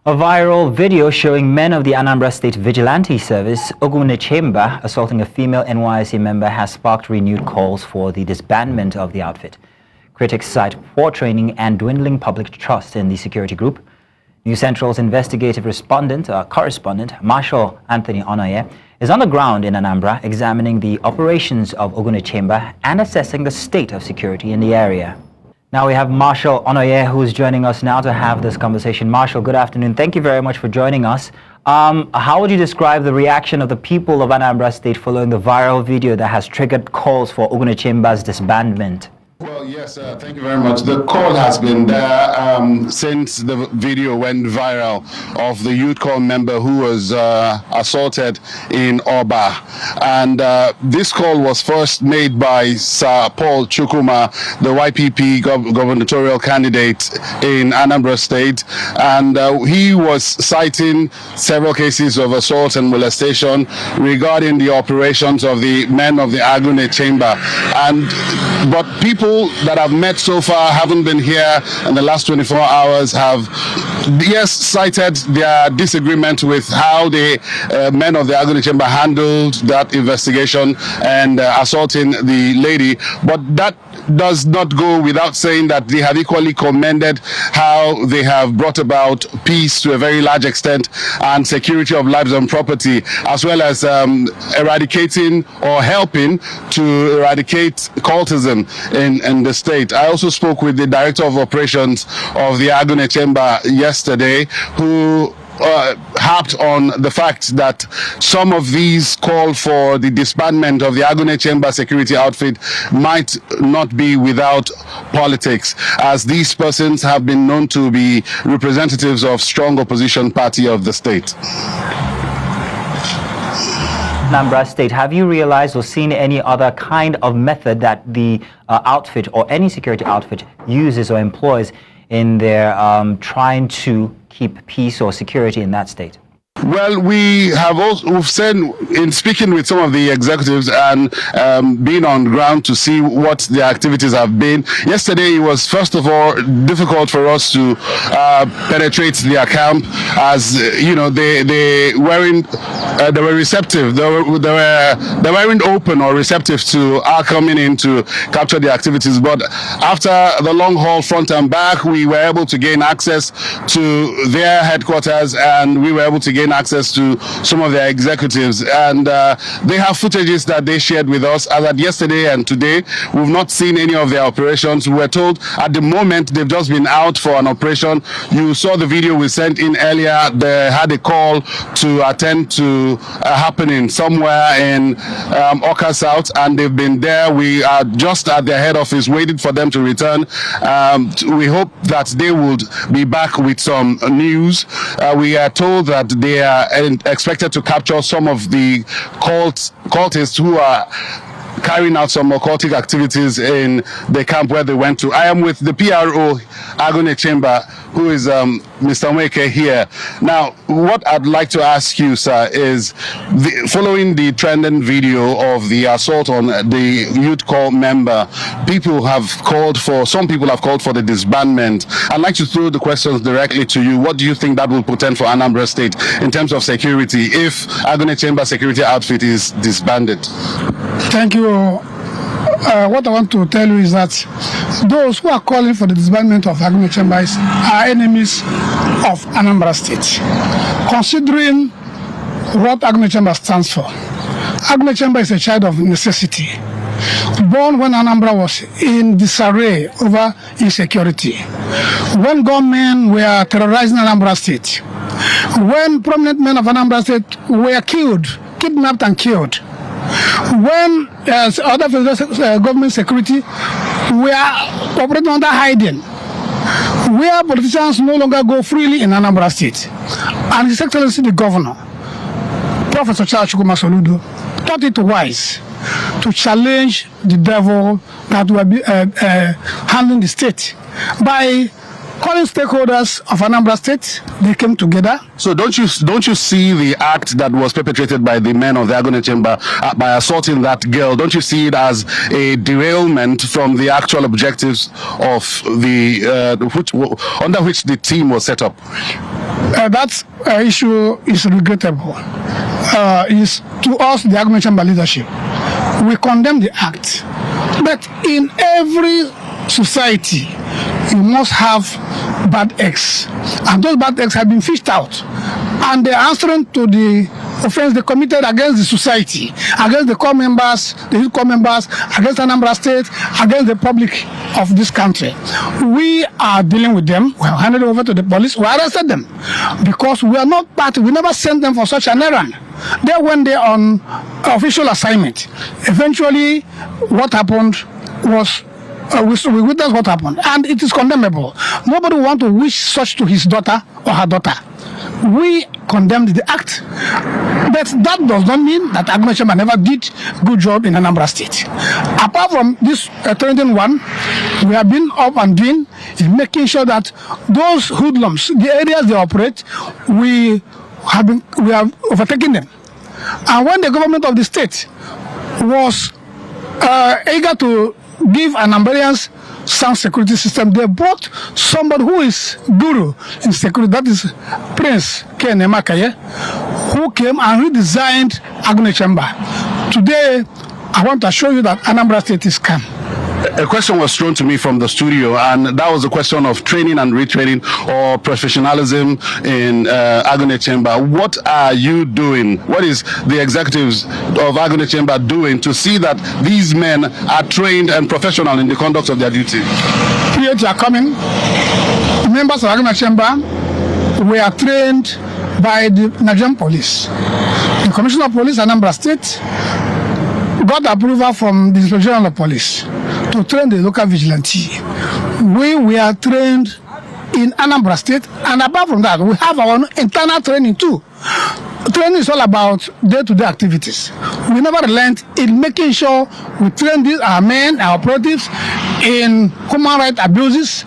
A viral video showing men of the Anambra State Vigilante service, Agunechemba, assaulting a female NYSC member has sparked renewed calls for the disbandment of the outfit. Critics cite poor training and dwindling public trust in the security group. News Central's investigative correspondent, Marshall-Anthoni Ononye, is on the ground in Anambra examining the operations of Agunechemba and assessing the state of security in the area. Now we have Marshall Ononye, who is joining us now to have this conversation. Marshall, good afternoon. Thank you very much for joining us. How would you describe the reaction of the people of Anambra State following the viral video that has triggered calls for Agunechemba's disbandment? Well, yes, thank you very much. The call has been there since the video went viral of the youth call member who was assaulted in Oba. And this call was first made by Sir Paul Chukwuma, the YPP gubernatorial candidate in Anambra State. And he was citing several cases of assault and molestation regarding the operations of the men of the Agunechemba. But people that I've met so far haven't been here in the last 24 hours have, yes, cited their disagreement with how the men of the Agunechemba handled that investigation and assaulting the lady. But that does not go without saying that they have equally commended how they have brought about peace to a very large extent and security of lives and property, as well as eradicating or helping to eradicate cultism in the state. I also spoke with the director of operations of the Agunechemba yesterday, who harped on the fact that some of these call for the disbandment of the Agunechemba security outfit might not be without politics, as these persons have been known to be representatives of strong opposition party of the state. Anambra State, have you realized or seen any other kind of method that the outfit or any security outfit uses or employs in their trying to keep peace or security in that state? Well, we've said in speaking with some of the executives and being on ground to see what their activities have been. Yesterday, it was first of all difficult for us to penetrate their camp, as you know they were receptive. They weren't open or receptive to our coming in to capture the activities. But after the long haul front and back, we were able to gain access to their headquarters, and we were able to gain access to some of their executives, and they have footages that they shared with us. As at yesterday and today, we've not seen any of their operations. We were told at the moment they've just been out for an operation. You saw the video we sent in earlier. They had a call to attend to a happening somewhere in Oka South, and they've been there. We are just at their head office waiting for them to return. We hope that they would be back with some news. We are told that they are expected to capture some of the cultists who are carrying out some occultic activities in the camp where they went to. I am with the PRO Agunechemba, who is Mr. Mweke here. Now, what I'd like to ask you, sir, is following the trending video of the assault on the youth call member, some people have called for the disbandment. I'd like to throw the questions directly to you. What do you think that will portend for Anambra State in terms of security if Agunechemba security outfit is disbanded? Thank you. What I want to tell you is that those who are calling for the disbandment of Agunechemba are enemies of Anambra State. Considering what Agunechemba stands for, Agunechemba is a child of necessity, born when Anambra was in disarray over insecurity, when gunmen were terrorizing Anambra State, when prominent men of Anambra State were kidnapped and killed, when other government security were operating under hiding, where politicians no longer go freely in Anambra State. And His Excellency the Governor, Professor Charles Chukwuma Soludo, thought it wise to challenge the devil that will be handling the state by calling stakeholders of Anambra State. They came together. So don't you see the act that was perpetrated by the men of the Agunechemba by assaulting that girl? Don't you see it as a derailment from the actual objectives of the under which the team was set up? That issue is regrettable. Is to us, the Agunechemba leadership. We condemn the act, but in every society, you must have bad eggs, and those bad eggs have been fished out, and they are answering to the offense they committed against the society, against the core members, the youth core members, against Anambra State, against the public of this country. We are dealing with them. We have handed over to the police. We arrested them because we are not party. We never sent them for such an errand. They went there on official assignment. Eventually, what happened was we witnessed what happened, and it is condemnable. Nobody wants to wish such to his daughter or her daughter. We condemned the act, but that does not mean that Agunechemba never did good job in Anambra State. Apart from this trending one, we have been up and doing in making sure that those hoodlums, the areas they operate, we have overtaken them. And when the government of the state was eager to give Anambrians sound security system, they brought somebody who is guru in security, that is Prince Ken Emakaye, who came and redesigned Agunechemba. Today, I want to show you that Anambra State is calm. A question was thrown to me from the studio, and that was a question of training and retraining or professionalism in Agunechemba. What are you doing? What is the executives of Agunechemba doing to see that these men are trained and professional in the conduct of their duty? Periods are coming. Members of Agunechemba were trained by the Nigerian police. The Commissioner of Police, Anambra State, got approval from the Inspector General of Police to train the local vigilante. We were trained in Anambra State, and apart from that, we have our own internal training too. Training is all about day-to-day activities. We never relent in making sure we train our men, our operatives in human rights abuses,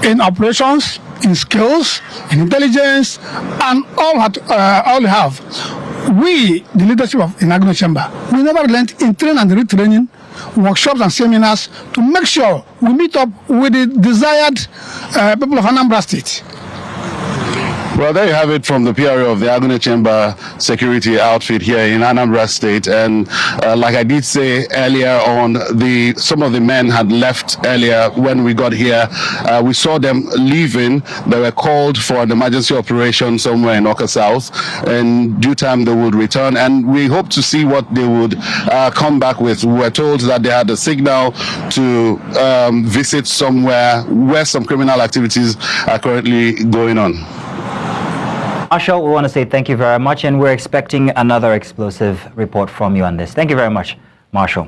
in operations, in skills, in intelligence, and all we have. We, the leadership of Agunechemba, we never relent in training and retraining, workshops and seminars to make sure we meet up with the desired people of Anambra State. Well, there you have it from the PRO of the Agunechemba security outfit here in Anambra State. And like I did say earlier on, some of the men had left earlier when we got here. We saw them leaving. They were called for an emergency operation somewhere in Oka South. In due time, they would return. And we hope to see what they would come back with. We were told that they had a signal to visit somewhere where some criminal activities are currently going on. Marshall, we want to say thank you very much, and we're expecting another explosive report from you on this. Thank you very much, Marshall.